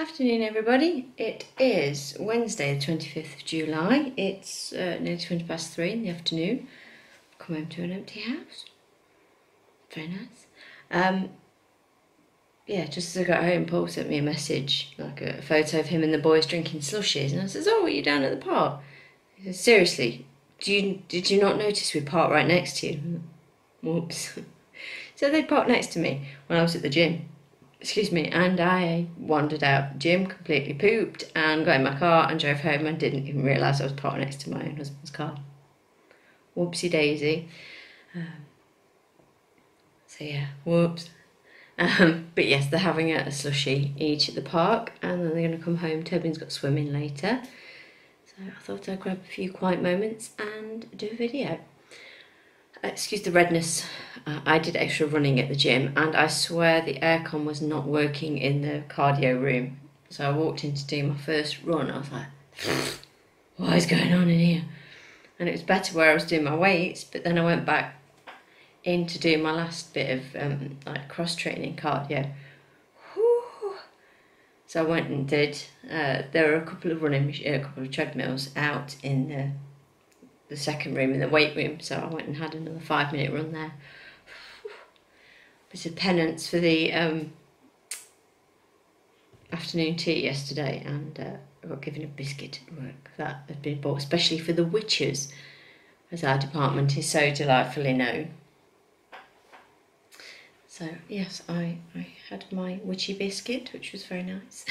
Afternoon everybody, it is Wednesday the 25th of July, it's nearly 20 past 3 in the afternoon. I've come home to an empty house, very nice. Yeah, just as I got home, Paul sent me a message, like a photo of him and the boys drinking slushies, and I says, oh, are you down at the park? He says, seriously, did you not notice we parked right next to you? Whoops. So they parked next to me when I was at the gym. Excuse me, and I wandered out the gym, completely pooped, and got in my car and drove home and didn't even realise I was parked next to my own husband's car. Whoopsie daisy. So yeah, whoops. But yes, they're having a slushie each at the park, and then they're going to come home. Tobin's got swimming later. So I thought I'd grab a few quiet moments and do a video. Excuse the redness. I did extra running at the gym, and I swear the aircon was not working in the cardio room. So I walked in to do my first run. I was like, what is going on in here? And it was better where I was doing my weights, but then I went back in to do my last bit of like cross training cardio. Whew. So I went and did. There were a couple of treadmills out in the second room, in the weight room, so I went and had another 5-minute run there. Bit of penance for the afternoon tea yesterday, and I got given a biscuit at work that had been bought especially for the witches, as our department is so delightfully known. So yes, I had my witchy biscuit, which was very nice,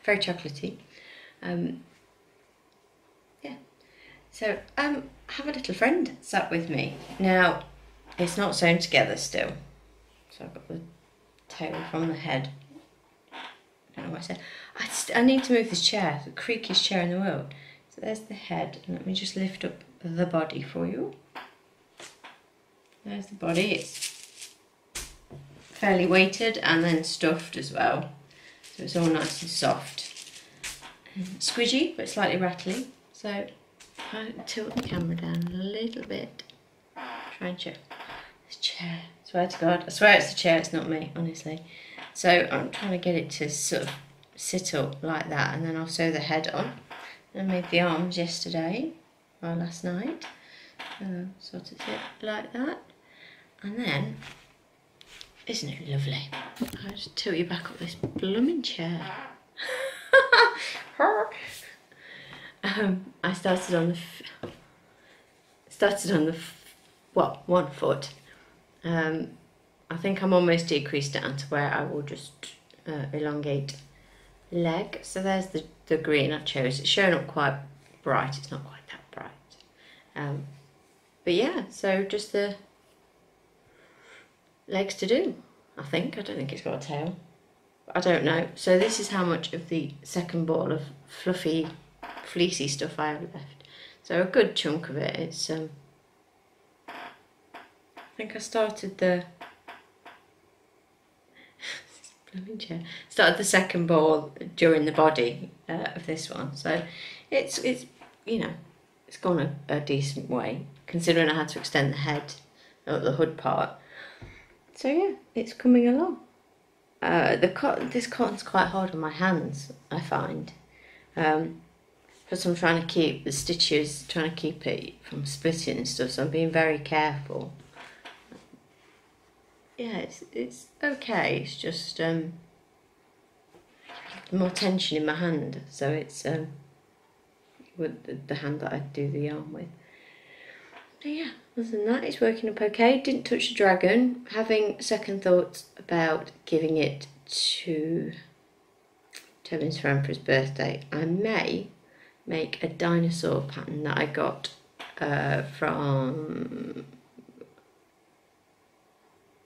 very chocolatey. Yeah. So I have a little friend sat with me. Now, it's not sewn together still. So I've got the tail from the head. I don't know what I said. I need to move this chair, the creakiest chair in the world. So there's the head. And let me just lift up the body for you. There's the body. It's fairly weighted and then stuffed as well. So it's all nice and soft. And squidgy, but slightly rattly. So I tilt the camera down a little bit. Try and show this chair. I swear to God, I swear it's the chair, it's not me, honestly. So I'm trying to get it to sort of sit up like that, and then I'll sew the head on. I made the arms yesterday, or last night. Sort of sit like that. And then, isn't it lovely? I'll just tilt you back up this blooming chair. I started on the one foot. I think I'm almost decreased down to where I will just elongate leg. So there's the green I chose. It's showing up quite bright. It's not quite that bright. But yeah, so just the legs to do, I think. I don't think it's got a tail. I don't know. So this is how much of the second ball of fluffy, fleecy stuff I have left. So a good chunk of it. It's I think I started the second ball during the body of this one. So it's you know, it's gone a decent way considering I had to extend the head or the hood part. So yeah, it's coming along. This cotton's quite hard on my hands, I find. Because I'm trying to keep the stitches, trying to keep it from splitting and stuff, so I'm being very careful. Yeah, it's okay, it's just more tension in my hand, so it's with the hand that I do the yarn with. But yeah, other than that, it's working up okay. Didn't touch the dragon. Having second thoughts about giving it to Tobin's friend for his birthday. I may make a dinosaur pattern that I got from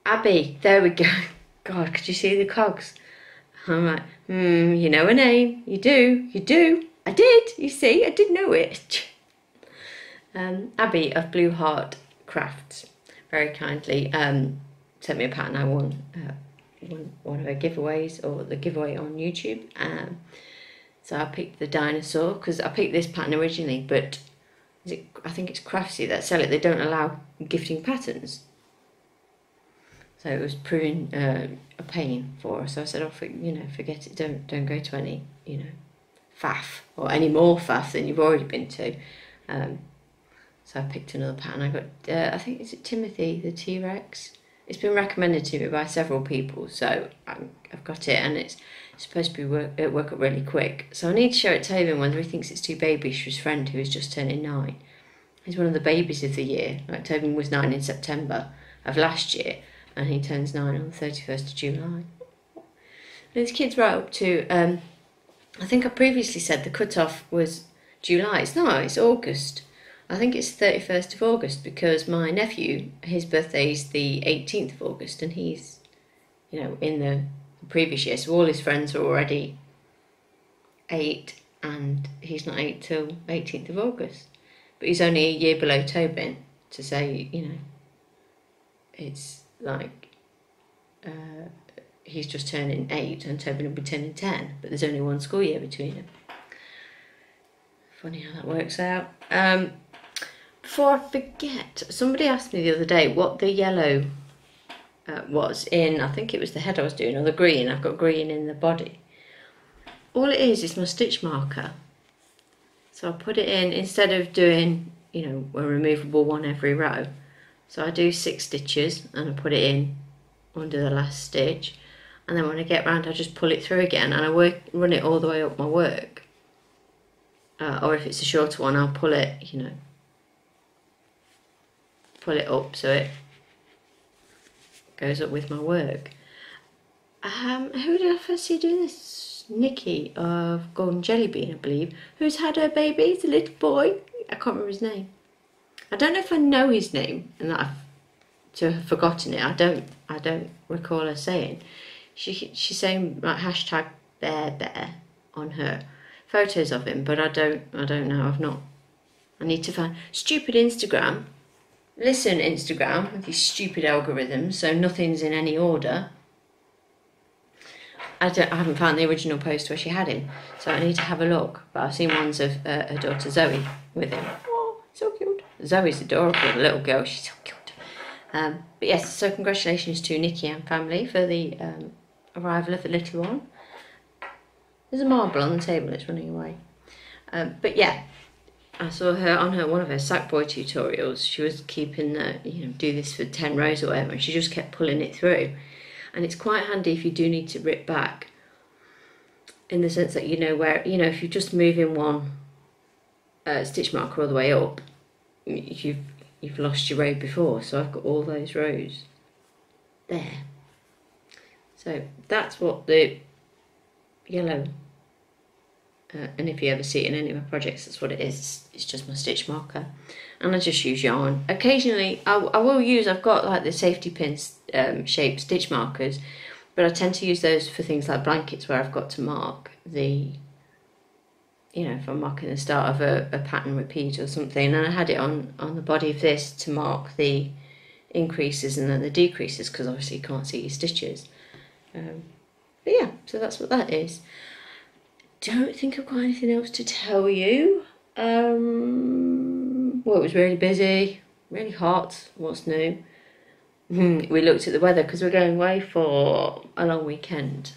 Abby. There we go. God, could you see the cogs? I'm like, you know her name. You do. I did. You see, I did know it. Abby of Blue Heart Crafts very kindly sent me a pattern. I won one of her giveaways, or the giveaway on YouTube. So I picked the dinosaur because I picked this pattern originally, but I think it's Craftsy that sell it. They don't allow gifting patterns. So it was proving a pain for her. So I said, oh, forget it. Don't go to any, faff or any more faff than you've already been to. So I picked another pattern. I got, I think, is it Timothy, the T-Rex? It's been recommended to me by several people, so I've got it, and it's supposed to be work up really quick. So I need to show it to Tobin whether he thinks it's too babyish for his friend who is just turning 9. He's one of the babies of the year. Like, Tobin was 9 in September of last year, and he turns 9 on the 31st of July. These kids right up to, I think I previously said the cut-off was July. It's not, it's August. I think it's 31st of August because my nephew, his birthday's the 18th of August, and he's, in the previous year, so all his friends are already 8, and he's not 8 till 18th of August. But he's only a year below Tobin, to say, it's like he's just turning 8 and Tobin will be turning 10, but there's only one school year between them. Funny how that works out. Before I forget, somebody asked me the other day what the yellow was in, I think it was the head I was doing, or the green. I've got green in the body. All it is my stitch marker. So I put it in, instead of doing, a removable one every row. So I do 6 stitches and I put it in under the last stitch. And then when I get round, I just pull it through again, and I run it all the way up my work. Or if it's a shorter one, I'll pull it, pull it up so it goes up with my work. Who did I first see doing this? Nikki of Golden Jelly Bean, I believe, who's had her baby. He's a little boy. I can't remember his name. I don't know if I know his name and that I've to have forgotten it. I don't recall her saying. She's saying like hashtag bear on her photos of him, but I don't know. I've not. I need to find stupid Instagram. Listen, Instagram, with these stupid algorithms, so nothing's in any order. I haven't found the original post where she had him, so I need to have a look. But I've seen ones of her daughter Zoe with him. Oh, so cute. Zoe's adorable, the little girl. She's so cute. But yes, so congratulations to Nikki and family for the arrival of the little one. There's a marble on the table, it's running away. But yeah, I saw her on one of her Sackboy tutorials. She was keeping do this for 10 rows or whatever, and she just kept pulling it through. And it's quite handy if you do need to rip back, in the sense that where, if you're just moving one stitch marker all the way up, you've lost your row before. So I've got all those rows there. So that's what the yellow, and if you ever see it in any of my projects, that's what it is. It's just my stitch marker, and I just use yarn. Occasionally I will use, I've got like the safety pins shaped stitch markers, but I tend to use those for things like blankets where I've got to mark the, if I'm marking the start of a pattern repeat or something. And I had it on the body of this to mark the increases and then the decreases, because obviously you can't see your stitches. But yeah, so that's what that is. Don't think I've got anything else to tell you. Well, it was really busy, really hot. What's new? We looked at the weather because we're going away for a long weekend,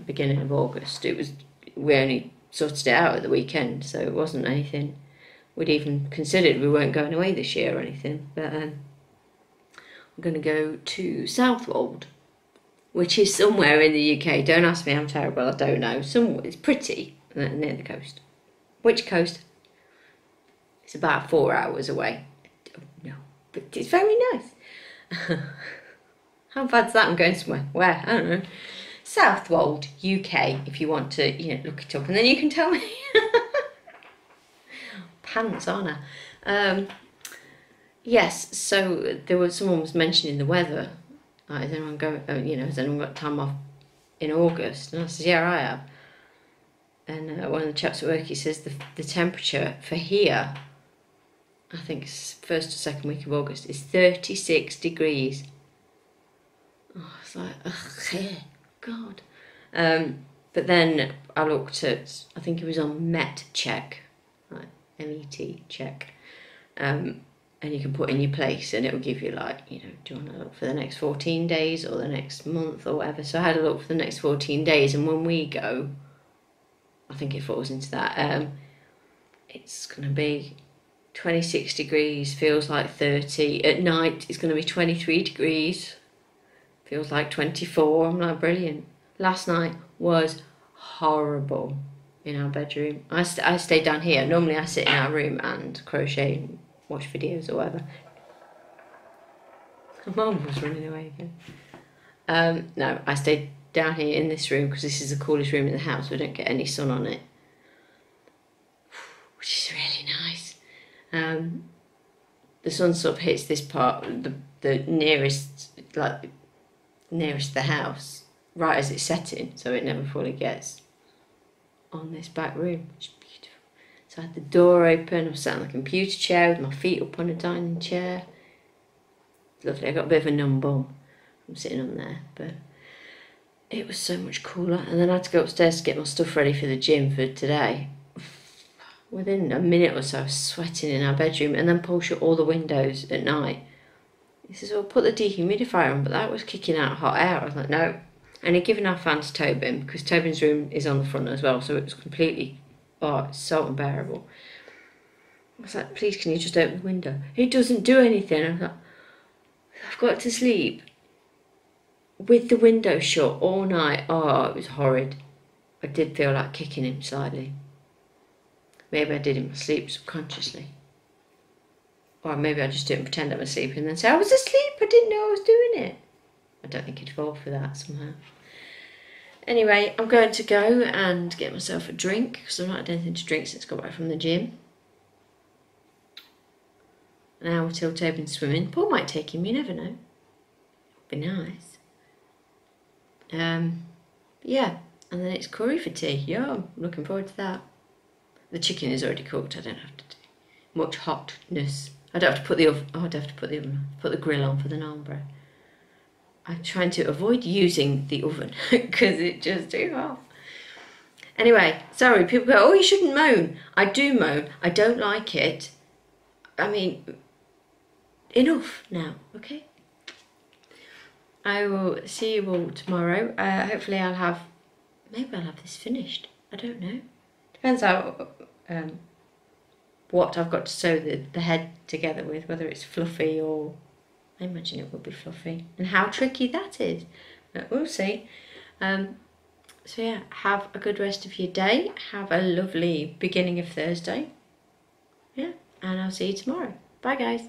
beginning of August. We only sorted it out at the weekend, so it wasn't anything we'd even considered. We weren't going away this year or anything, but I'm going to go to Southwold, which is somewhere in the UK. Don't ask me, I'm terrible, I don't know. It's pretty, near the coast. Which coast? It's about 4 hours away. I don't know, but it's very nice. How bad's that? I'm going somewhere. Where? I don't know. Southwold, UK, if you want to, look it up, and then you can tell me. Pants, aren't I? Yes, so someone was mentioning the weather. Like, has anyone has anyone got time off in August? And I said, yeah, I have. And one of the chaps at work, he says the temperature for here, I think it's first or second week of August, is 36 degrees. Oh, it's like, ugh, God. But then I looked at, I think it was on Met Check, like MET check. and you can put in your place, and it will give you like, you know, do you want to look for the next 14 days or the next month or whatever. So I had a look for the next 14 days, and when we go, I think it falls into that, it's going to be 26 degrees, feels like 30. At night it's going to be 23 degrees, feels like 24. I'm like, brilliant. Last night was horrible in our bedroom. I stayed down here. Normally I sit in our room and crochet and watch videos or whatever. Mum was running away again. No, I stayed down here in this room because this is the coolest room in the house. We don't get any sun on it, which is really nice. The sun sort of hits this part, the nearest the house, right as it's setting, so it never fully gets on this back room. It's beautiful. So I had the door open, I was sat on the computer chair with my feet up on a dining chair. Lovely. I got a bit of a numb bum from sitting on there, but it was so much cooler. And then I had to go upstairs to get my stuff ready for the gym for today. Within a minute or so I was sweating in our bedroom, and then Paul shut all the windows at night. He says, well, put the dehumidifier on, but that was kicking out hot air. I was like, no. And he'd given our fan to Tobin, because Tobin's room is on the front as well, so it was completely, it's so unbearable. I was like, please, can you just open the window? It doesn't do anything. I was like, I've got to sleep with the window shut all night. Oh, it was horrid. I did feel like kicking him slightly. Maybe I did in my sleep subconsciously. Or maybe I just didn't pretend I was asleep and then say, I was asleep, I didn't know I was doing it. I don't think he'd fall for that somehow. Anyway, I'm going to go and get myself a drink, because I've not had anything to drink since I got back from the gym. An hour till Tobin's swimming. Paul might take him, you never know. It'd be nice. Yeah, and then it's curry for tea. Yeah, I'm looking forward to that. The chicken is already cooked. I don't have to do much hotness. I don't have to put the oven. I'd have to put the grill on for the naan bread. I'm trying to avoid using the oven because it's just too hot. Anyway, sorry, people go, oh, you shouldn't moan. I do moan. I don't like it. I mean, enough now, okay? I will see you all tomorrow. Hopefully maybe I'll have this finished. I don't know. Depends how, what I've got to sew the head together with, whether it's fluffy or, I imagine it will be fluffy, and how tricky that is, but we'll see. So yeah, have a good rest of your day, have a lovely beginning of Thursday, yeah, and I'll see you tomorrow. Bye guys.